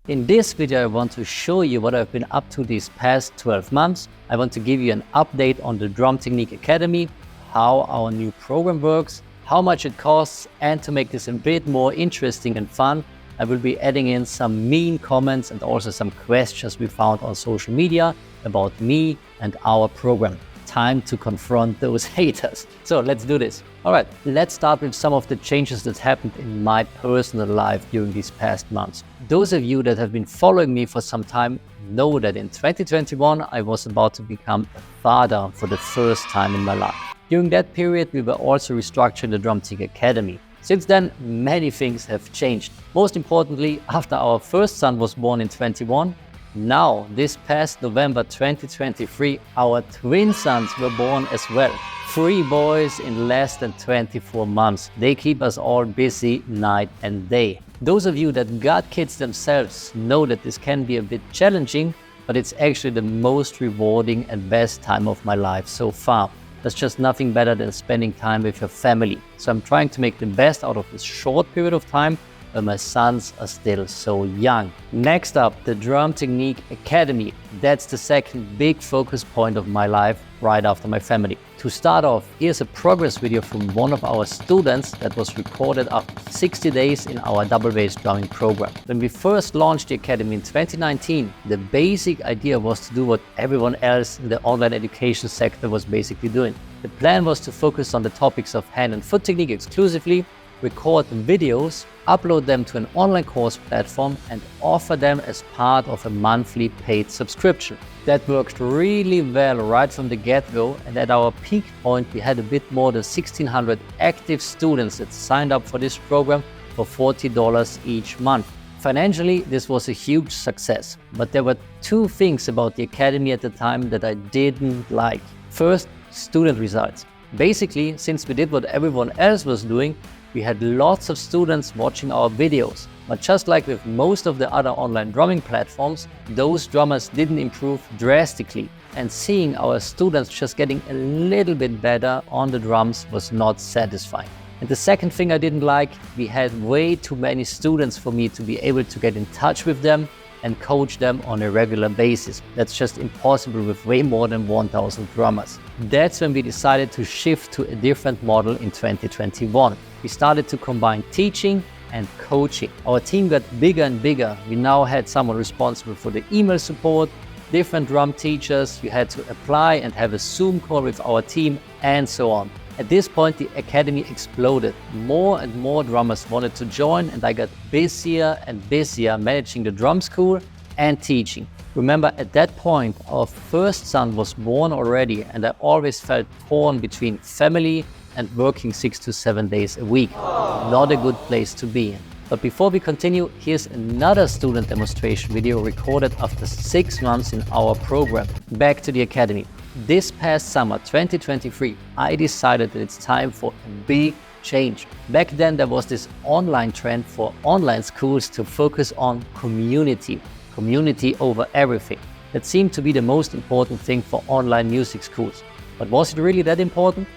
In this video, I want to show you what I've been up to these past 12 months. I want to give you an update on the Drum Technique Academy, how our new program works, how much it costs, and to make this a bit more interesting and fun, I will be adding in some mean comments and also some questions we found on social media about me and our program. Time to confront those haters. So let's do this. All right, let's start with some of the changes that happened in my personal life during these past months. Those of you that have been following me for some time know that in 2021, I was about to become a father for the first time in my life. During that period, we were also restructuring the Drum Technique Academy. Since then, many things have changed. Most importantly, after our first son was born in 21, now, this past November 2023, our twin sons were born as well. 3 boys in less than 24 months. They keep us all busy night and day. Those of you that got kids themselves know that this can be a bit challenging, but it's actually the most rewarding and best time of my life so far. There's just nothing better than spending time with your family. So I'm trying to make the best out of this short period of time when my sons are still so young. Next up, the Drum Technique Academy. That's the second big focus point of my life right after my family. To start off, here's a progress video from one of our students that was recorded after 60 days in our double bass drumming program. When we first launched the Academy in 2019, the basic idea was to do what everyone else in the online education sector was basically doing. The plan was to focus on the topics of hand and foot technique exclusively, record videos, upload them to an online course platform, and offer them as part of a monthly paid subscription. That worked really well right from the get-go, and at our peak point we had a bit more than 1,600 active students that signed up for this program for $40 each month. Financially, this was a huge success, but there were 2 things about the Academy at the time that I didn't like. First, student results. Basically, since we did what everyone else was doing, we had lots of students watching our videos, but just like with most of the other online drumming platforms, those drummers didn't improve drastically, and seeing our students just getting a little bit better on the drums was not satisfying. And the second thing I didn't like, we had way too many students for me to be able to get in touch with them and coach them on a regular basis. That's just impossible with way more than 1,000 drummers. That's when we decided to shift to a different model in 2021. We started to combine teaching and coaching. Our team got bigger and bigger. We now had someone responsible for the email support, different drum teachers. You had to apply and have a Zoom call with our team, and so on. At this point, the Academy exploded. More and more drummers wanted to join, and I got busier and busier managing the drum school and teaching. Remember, at that point, our first son was born already, and I always felt torn between family and working 6 to 7 days a week. Not a good place to be in. But before we continue, here's another student demonstration video recorded after 6 months in our program. Back to the Academy. This past summer, 2023, I decided that it's time for a big change. Back then, there was this online trend for online schools to focus on community over everything. That seemed to be the most important thing for online music schools. But was it really that important?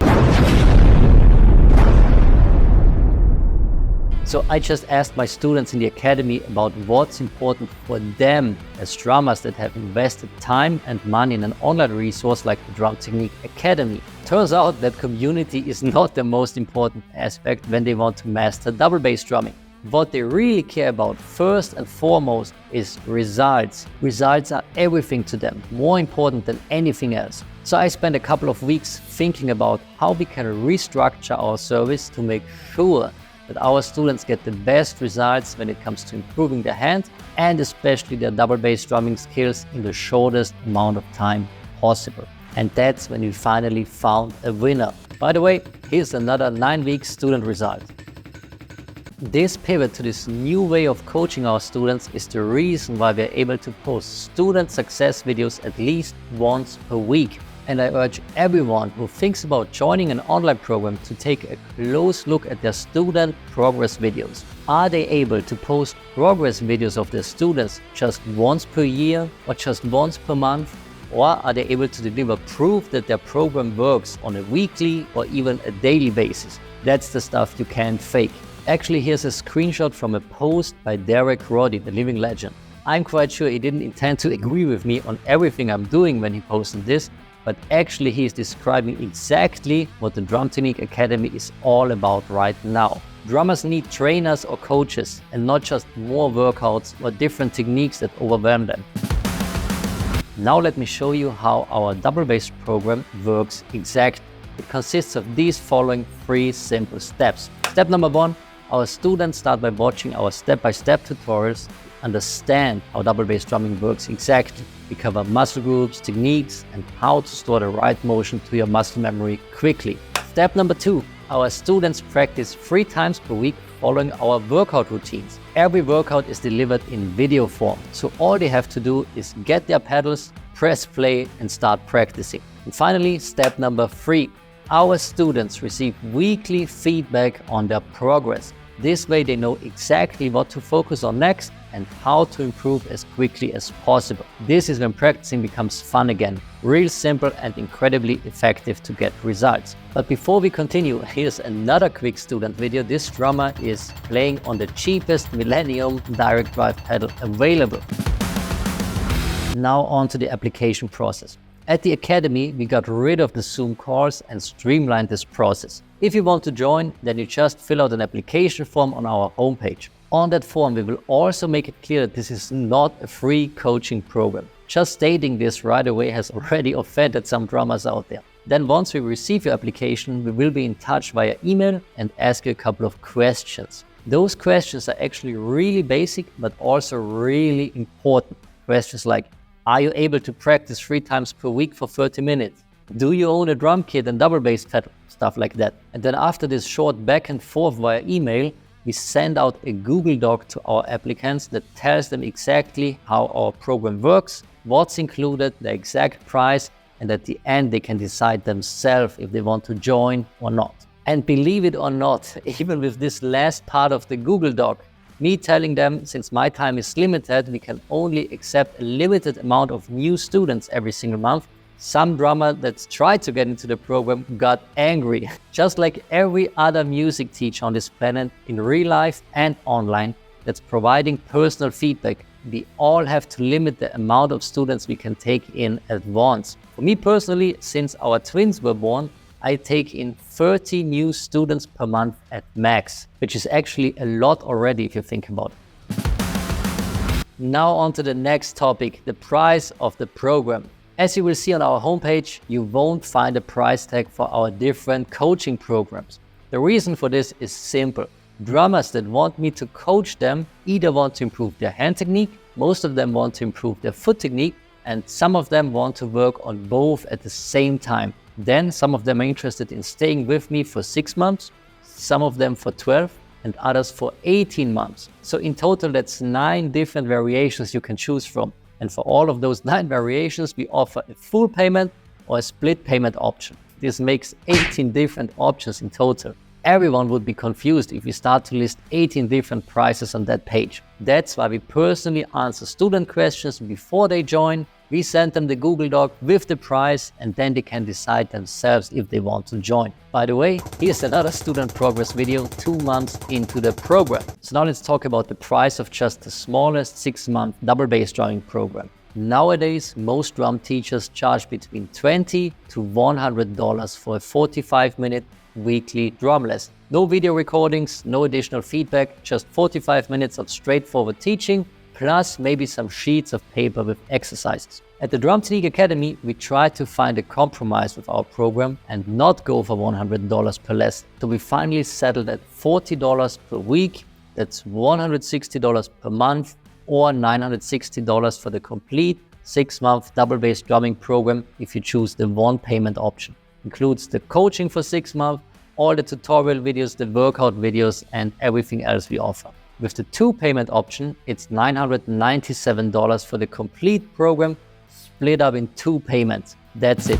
So I just asked my students in the Academy about what's important for them as drummers that have invested time and money in an online resource like the Drum Technique Academy. Turns out that community is not the most important aspect when they want to master double bass drumming. What they really care about first and foremost is results. Results are everything to them, more important than anything else. So I spent a couple of weeks thinking about how we can restructure our service to make sure that our students get the best results when it comes to improving their hand and especially their double bass drumming skills in the shortest amount of time possible. And that's when we finally found a winner. By the way, here's another 9-week student result. This pivot to this new way of coaching our students is the reason why we're able to post student success videos at least once per week. And I urge everyone who thinks about joining an online program to take a close look at their student progress videos. Are they able to post progress videos of their students just once per year or just once per month? Or are they able to deliver proof that their program works on a weekly or even a daily basis? That's the stuff you can't fake. Actually, here's a screenshot from a post by Derek Roddy, the living legend. I'm quite sure he didn't intend to agree with me on everything I'm doing when he posted this, but actually he is describing exactly what the Drum Technique Academy is all about right now. Drummers need trainers or coaches, and not just more workouts or different techniques that overwhelm them. Now let me show you how our double bass program works exactly. It consists of these following 3 simple steps. Step number 1, our students start by watching our step-by-step tutorials to understand how double bass drumming works exactly. We cover muscle groups, techniques, and how to store the right motion to your muscle memory quickly. Step number 2, our students practice 3 times per week following our workout routines. Every workout is delivered in video form, so all they have to do is get their pedals, press play, and start practicing. And finally, step number 3, our students receive weekly feedback on their progress. This way they know exactly what to focus on next and how to improve as quickly as possible. This is when practicing becomes fun again. Real simple and incredibly effective to get results. But before we continue, here's another quick student video. This drummer is playing on the cheapest Millennium direct drive pedal available. Now on to the application process. At the Academy, we got rid of the Zoom calls and streamlined this process. If you want to join, then you just fill out an application form on our homepage. On that form, we will also make it clear that this is not a free coaching program. Just stating this right away has already offended some drummers out there. Then once we receive your application, we will be in touch via email and ask you a couple of questions. Those questions are actually really basic, but also really important. Questions like, are you able to practice 3 times per week for 30 minutes? Do you own a drum kit and double bass pedal? Stuff like that. And then after this short back and forth via email, we send out a Google Doc to our applicants that tells them exactly how our program works, what's included, the exact price, and at the end they can decide themselves if they want to join or not. And believe it or not, even with this last part of the Google Doc, me telling them, since my time is limited, we can only accept a limited amount of new students every single month. Some drummer that tried to get into the program got angry. Just like every other music teacher on this planet, in real life and online, that's providing personal feedback, we all have to limit the amount of students we can take in at once. For me personally, since our twins were born, I take in 30 new students per month at max, which is actually a lot already if you think about it. Now on to the next topic, the price of the program. As you will see on our homepage, you won't find a price tag for our different coaching programs. The reason for this is simple. Drummers that want me to coach them either want to improve their hand technique, most of them want to improve their foot technique, and some of them want to work on both at the same time. Then some of them are interested in staying with me for 6 months, some of them for 12, and others for 18 months. So in total, that's 9 different variations you can choose from. And for all of those 9 variations, we offer a full payment or a split payment option. This makes 18 different options in total. Everyone would be confused if we start to list 18 different prices on that page. That's why we personally answer student questions before they join. We send them the Google Doc with the price, and then they can decide themselves if they want to join. By the way, here's another student progress video 2 months into the program. So now let's talk about the price of just the smallest 6-month double bass drumming program. Nowadays, most drum teachers charge between $20 to $100 for a 45-minute weekly drum lesson. No video recordings, no additional feedback, just 45 minutes of straightforward teaching, plus maybe some sheets of paper with exercises. At the Drum Technique Academy, we try to find a compromise with our program and not go for $100 per lesson. So we finally settled at $40 per week, that's $160 per month, or $960 for the complete 6-month double bass drumming program if you choose the one payment option. Includes the coaching for 6 months, all the tutorial videos, the workout videos, and everything else we offer. With the 2 payment option, it's $997 for the complete program, split up in 2 payments. That's it.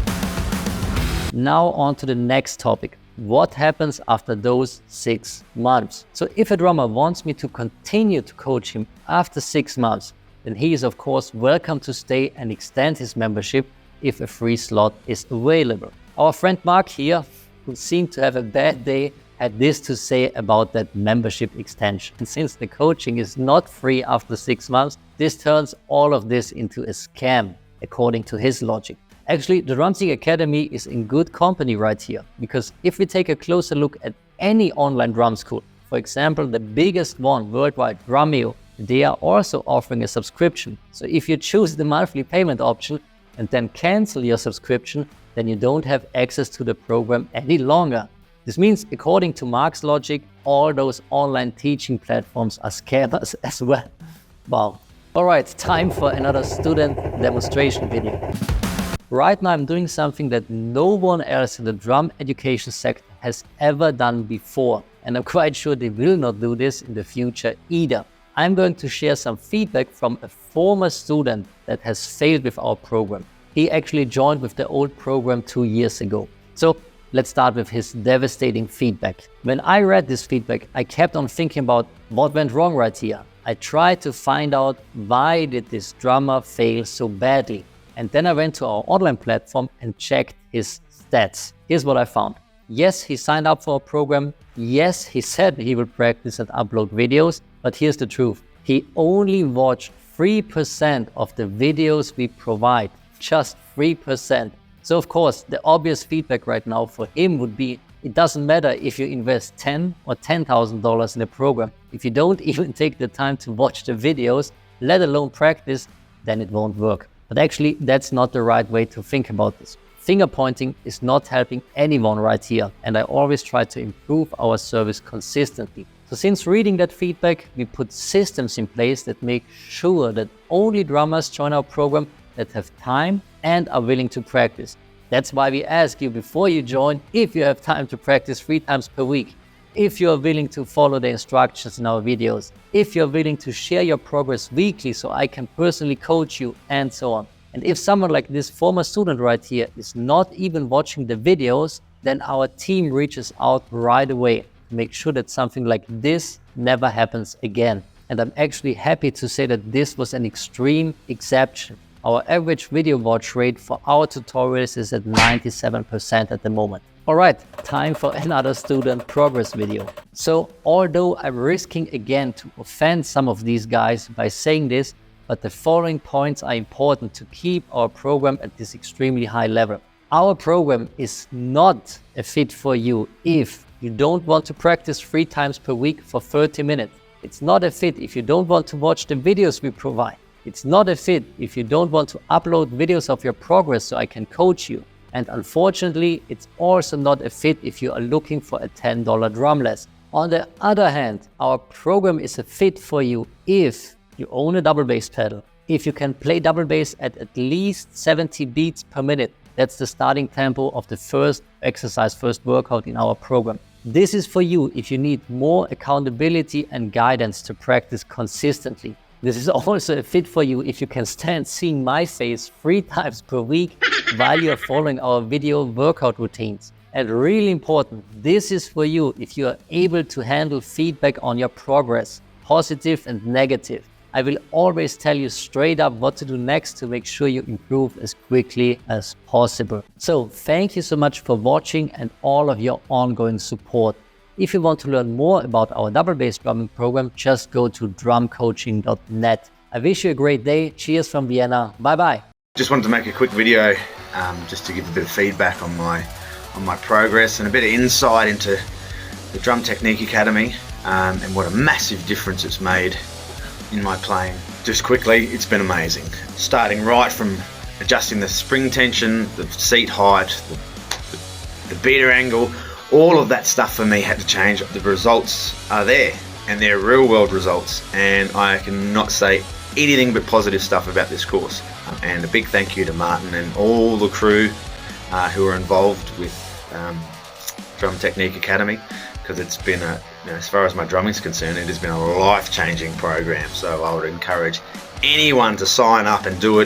Now on to the next topic. What happens after those 6 months? So if a drummer wants me to continue to coach him after 6 months, then he is of course welcome to stay and extend his membership if a free slot is available. Our friend Mark here, who seemed to have a bad day, had this to say about that membership extension. And since the coaching is not free after 6 months, this turns all of this into a scam, according to his logic. Actually, the Drumtech Academy is in good company right here, because if we take a closer look at any online drum school, for example, the biggest one worldwide, Drumeo, they are also offering a subscription. So if you choose the monthly payment option and then cancel your subscription, then you don't have access to the program any longer. This means, according to Mark's logic, all those online teaching platforms are scammers as well. Wow. All right, time for another student demonstration video. Right now I'm doing something that no one else in the drum education sector has ever done before. And I'm quite sure they will not do this in the future either. I'm going to share some feedback from a former student that has failed with our program. He actually joined with the old program 2 years ago. So let's start with his devastating feedback. When I read this feedback, I kept on thinking about what went wrong right here. I tried to find out why did this drummer fail so badly. And then I went to our online platform and checked his stats. Here's what I found. Yes, he signed up for a program. Yes, he said he will practice and upload videos. But here's the truth. He only watched 3% of the videos we provide. Just 3%. So of course, the obvious feedback right now for him would be, it doesn't matter if you invest $10,000 or $10,000 in a program. If you don't even take the time to watch the videos, let alone practice, then it won't work. But actually, that's not the right way to think about this. Finger pointing is not helping anyone right here, and I always try to improve our service consistently. So since reading that feedback, we put systems in place that make sure that only drummers join our program that have time and are willing to practice. That's why we ask you before you join if you have time to practice 3 times per week, if you are willing to follow the instructions in our videos, if you're willing to share your progress weekly so I can personally coach you, and so on. And if someone like this former student right here is not even watching the videos, then our team reaches out right away to make sure that something like this never happens again. And I'm actually happy to say that this was an extreme exception. Our average video watch rate for our tutorials is at 97% at the moment. All right, time for another student progress video. So although I'm risking again to offend some of these guys by saying this, but the following points are important to keep our program at this extremely high level. Our program is not a fit for you if you don't want to practice 3 times per week for 30 minutes. It's not a fit if you don't want to watch the videos we provide. It's not a fit if you don't want to upload videos of your progress so I can coach you. And unfortunately, it's also not a fit if you are looking for a $10 drum lesson. On the other hand, our program is a fit for you if you own a double bass pedal, if you can play double bass at least 70 beats per minute. That's the starting tempo of the first exercise, first workout in our program. This is for you if you need more accountability and guidance to practice consistently. This is also a fit for you if you can stand seeing my face 3 times per week while you're following our video workout routines. And really important, this is for you if you are able to handle feedback on your progress, positive and negative. I will always tell you straight up what to do next to make sure you improve as quickly as possible. So thank you so much for watching and all of your ongoing support. If you want to learn more about our double bass drumming program, just go to drumcoaching.net. I wish you a great day. Cheers from Vienna. Bye-bye. Just wanted to make a quick video just to give a bit of feedback on my progress and a bit of insight into the Drum Technique Academy and what a massive difference it's made in my playing. Just quickly, it's been amazing. Starting right from adjusting the spring tension, the seat height, the beater angle, all of that stuff for me had to change. The results are there, and they're real world results, and I cannot say anything but positive stuff about this course. And a big thank you to Marthyn and all the crew who are involved with Drum Technique Academy, because it's been as far as my drumming is concerned, it has been a life-changing program. So I would encourage anyone to sign up and do it